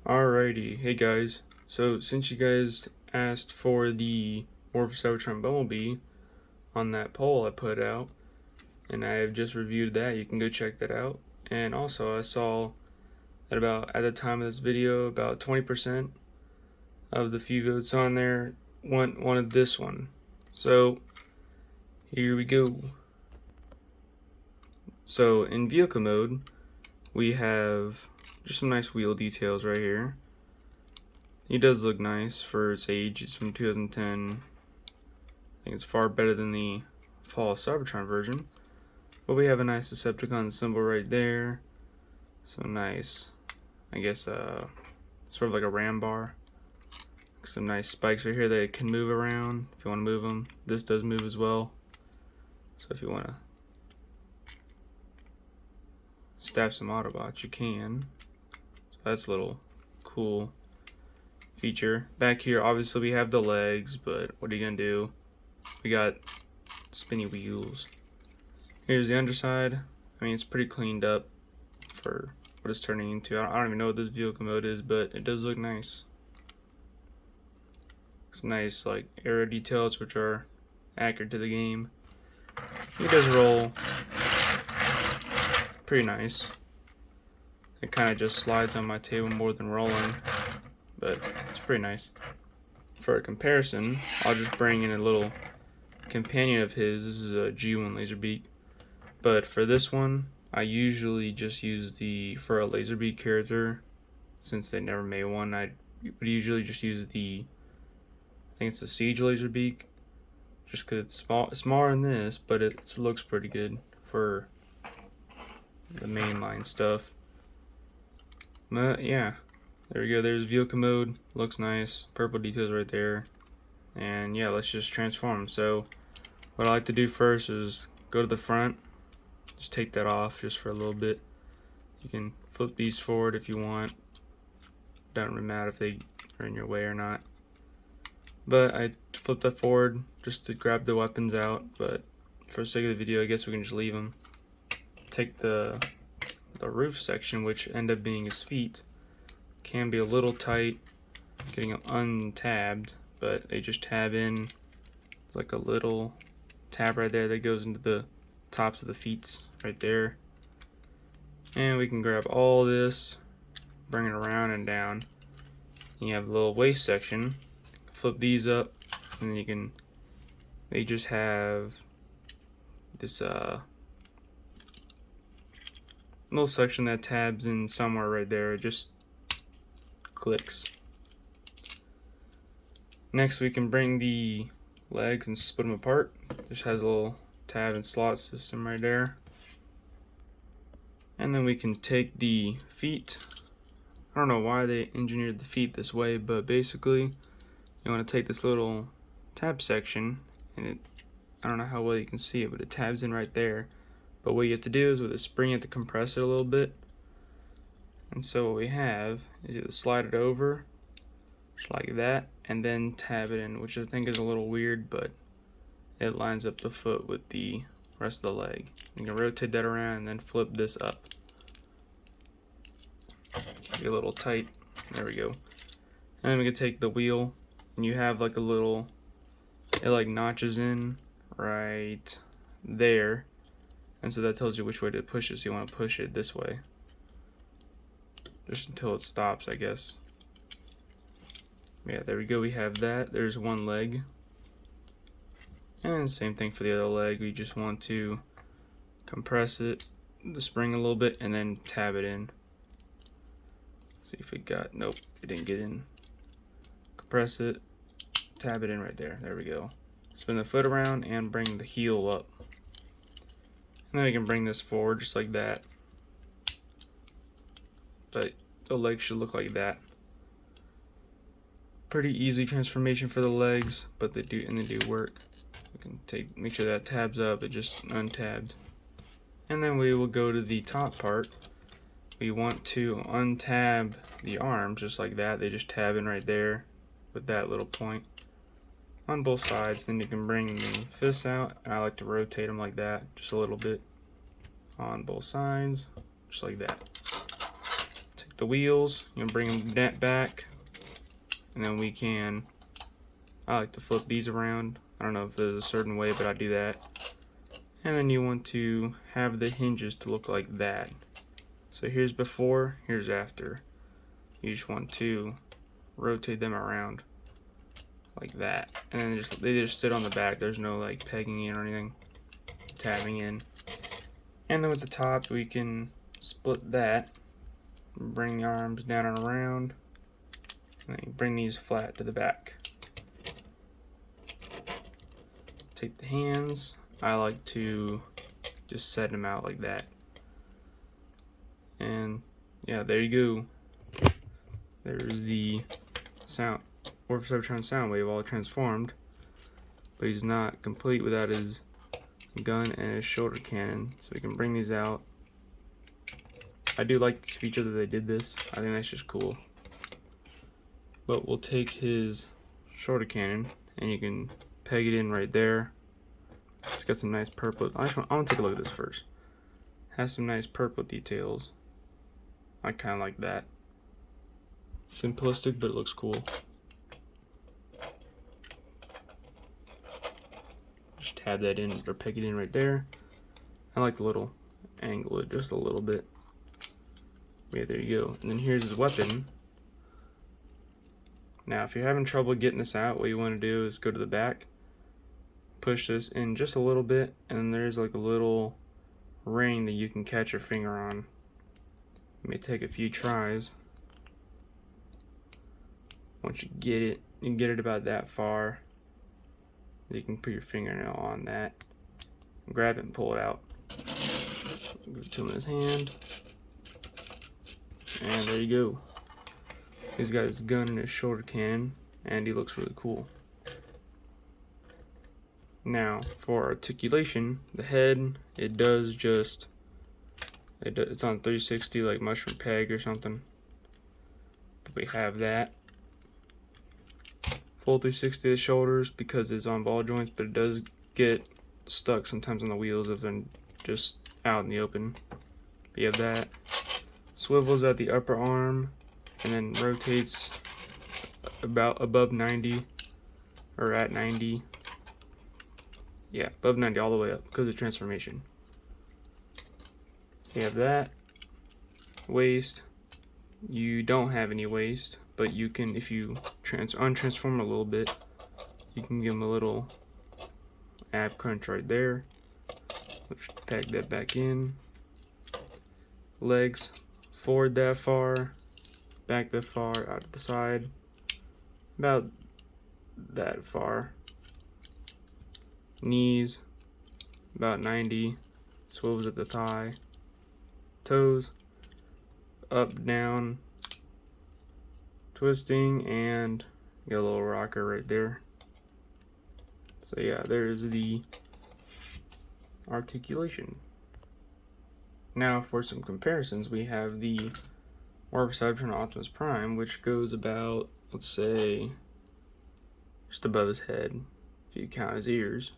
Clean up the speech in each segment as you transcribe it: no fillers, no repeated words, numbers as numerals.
Alrighty, hey guys. So since you guys asked for the War for Cybertron Bumblebee on that poll I put out, and I have just reviewed that, you can go check that out. And also I saw that at the time of this video, about 20% of the few votes on there wanted this one. So here we go. So in vehicle mode, we have just some nice wheel details right here. He does look nice for its age. It's from 2010. I think it's far better than the Fall Cybertron version. But we have a nice Decepticon symbol right there. Some nice, I guess, sort of like a ram bar. Some nice spikes right here that can move around if you want to move them. This does move as well. So if you want to stab some Autobots, you can. So that's a little cool feature. Back here, obviously we have the legs, but what are you gonna do? We got spinny wheels. Here's the underside. I mean, it's pretty cleaned up for what it's turning into. I don't even know what this vehicle mode is, but it does look nice. Some nice like aero details, which are accurate to the game. It does roll pretty nice. It kind of just slides on my table more than rolling, but it's pretty nice. For a comparison, I'll just bring in a little companion of his. This is a G1 Laserbeak, but for this one, I usually just use for a Laserbeak character, since they never made one, I would usually just use I think it's the Siege Laserbeak, just because it's smaller than this, but it looks pretty good for the mainline stuff. But yeah, there we go. There's vehicle mode. Looks nice. Purple details right there. And yeah, let's just transform. So what I like to do first is go to the front. Just take that off just for a little bit. You can flip these forward if you want. Doesn't really matter if they are in your way or not. But I flipped that forward just to grab the weapons out. But for the sake of the video, I guess we can just leave them. Take the roof section, which end up being his feet. Can be a little tight getting them untabbed, but they just tab in. It's like a little tab right there that goes into the tops of the feet right there. And we can grab all this, bring it around and down. And you have a little waist section. Flip these up, and then they just have this little section that tabs in somewhere right there. It just clicks. Next, we can bring the legs and split them apart. Just has a little tab and slot system right there. And then we can take the feet. I don't know why they engineered the feet this way, but basically you want to take this little tab section, and I don't know how well you can see it, but it tabs in right there. But what you have to do is with a spring, you have to compress it a little bit. And so what we have is you have to slide it over, just like that, and then tab it in, which I think is a little weird, but it lines up the foot with the rest of the leg. You can rotate that around and then flip this up. Be a little tight. There we go. And then we can take the wheel, and you have like a little, it like notches in right there. And so that tells you which way to push it. So you want to push it this way, just until it stops, I guess. Yeah, there we go. We have that. There's one leg. And same thing for the other leg. We just want to compress it, the spring a little bit, and then tab it in. See if it got, nope, it didn't get in. Compress it, tab it in right there. There we go. Spin the foot around and bring the heel up. And then we can bring this forward just like that. But the legs should look like that. Pretty easy transformation for the legs, but they do work. We can make sure that tabs up, it just untabbed. And then we will go to the top part. We want to untab the arms just like that. They just tab in right there with that little point on both sides. Then you can bring the fists out. I like to rotate them like that, just a little bit on both sides, just like that. Take the wheels, bring them back, and then we can, I like to flip these around. I don't know if there's a certain way, but I do that. And then you want to have the hinges to look like that. So here's before, here's after. You just want to rotate them around like that, and then they just sit on the back. There's no like pegging in or anything, tabbing in. And then with the top, we can split that, bring the arms down and around, and then bring these flat to the back. Take the hands. I like to just set them out like that. And yeah, there you go. There's the Cybertron Soundwave all transformed, but he's not complete without his gun and his shoulder cannon. So we can bring these out. I do like this feature that they did this. I think that's just cool. But we'll take his shoulder cannon and you can peg it in right there. It's got some nice purple. I want to take a look at this first. Has some nice purple details. I kind of like that. Simplistic, but it looks cool. Just tab that in or peg it in right there. I like the little angle it just a little bit. Yeah, there you go. And then here's his weapon. Now, if you're having trouble getting this out, what you want to do is go to the back, push this in just a little bit, and there's like a little ring that you can catch your finger on. It may take a few tries. Once you get it, you can get it about that far. You can put your fingernail on that, grab it and pull it out. Give it to him in his hand. And there you go. He's got his gun and his shoulder cannon, and he looks really cool. Now, for articulation, the head, it's on 360 like mushroom peg or something. But we have that. Full 360 the shoulders because it's on ball joints, but it does get stuck sometimes on the wheels if they're just out in the open. But you have that. Swivels at the upper arm and then rotates about above 90 or at 90. Yeah, above 90 all the way up because of transformation. You have that. Waist. You don't have any waist, but you can, if you untransform a little bit, you can give him a little ab crunch right there. Let's pack that back in. Legs. Forward that far, back that far, out to the side, about that far. Knees, about 90, swivels at the thigh. Toes, up, down, twisting, and get a little rocker right there. So yeah, there's the articulation. Now for some comparisons, we have the Warp Cybertron Optimus Prime, which goes about, let's say, just above his head, if you count his ears.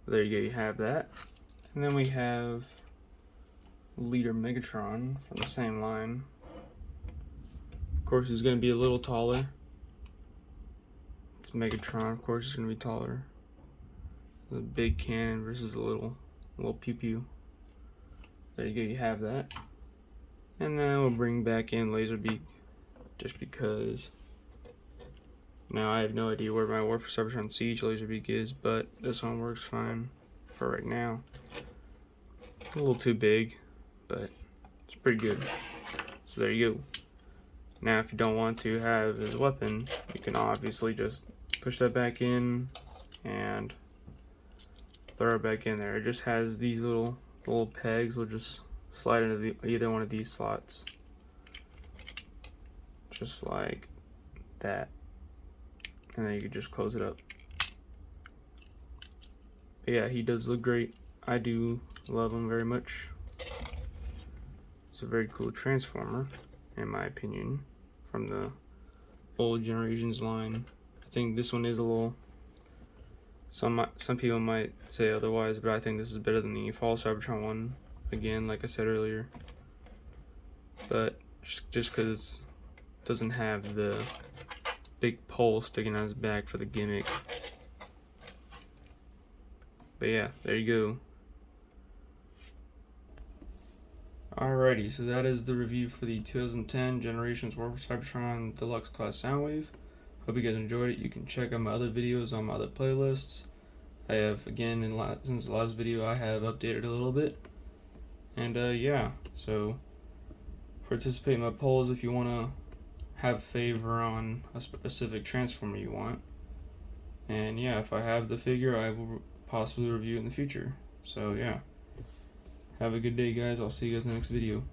There you go, you have that. And then we have Leader Megatron from the same line. Of course, he's going to be a little taller. It's Megatron, of course, he's going to be taller. The big cannon versus a little pew pew. There you go, you have that. And then we'll bring back in Laserbeak just because now I have no idea where my War for Cybertron Siege Laserbeak is, but this one works fine for right now. A little too big, but it's pretty good. So there you go. Now if you don't want to have his weapon, you can obviously just push that back in and throw it back in there. It just has these little pegs. Will just slide into either one of these slots, just like that, and then you can just close it up. But yeah, he does look great. I do love him very much. It's a very cool transformer, in my opinion, from the old generations line. I think this one is a little. Some people might say otherwise, but I think this is better than the Fall Cybertron one. Again, like I said earlier. But just because it doesn't have the big pole sticking out his back for the gimmick. But yeah, there you go. Alrighty, so that is the review for the 2010 Generations War for Cybertron Deluxe Class Soundwave. Hope you guys enjoyed it. You can check out my other videos on my other playlists. I have, again, since the last video, I have updated a little bit. And yeah, so participate in my polls if you want to have favor on a specific transformer you want. And yeah, if I have the figure, I will possibly review it in the future. So yeah, have a good day, guys. I'll see you guys in the next video.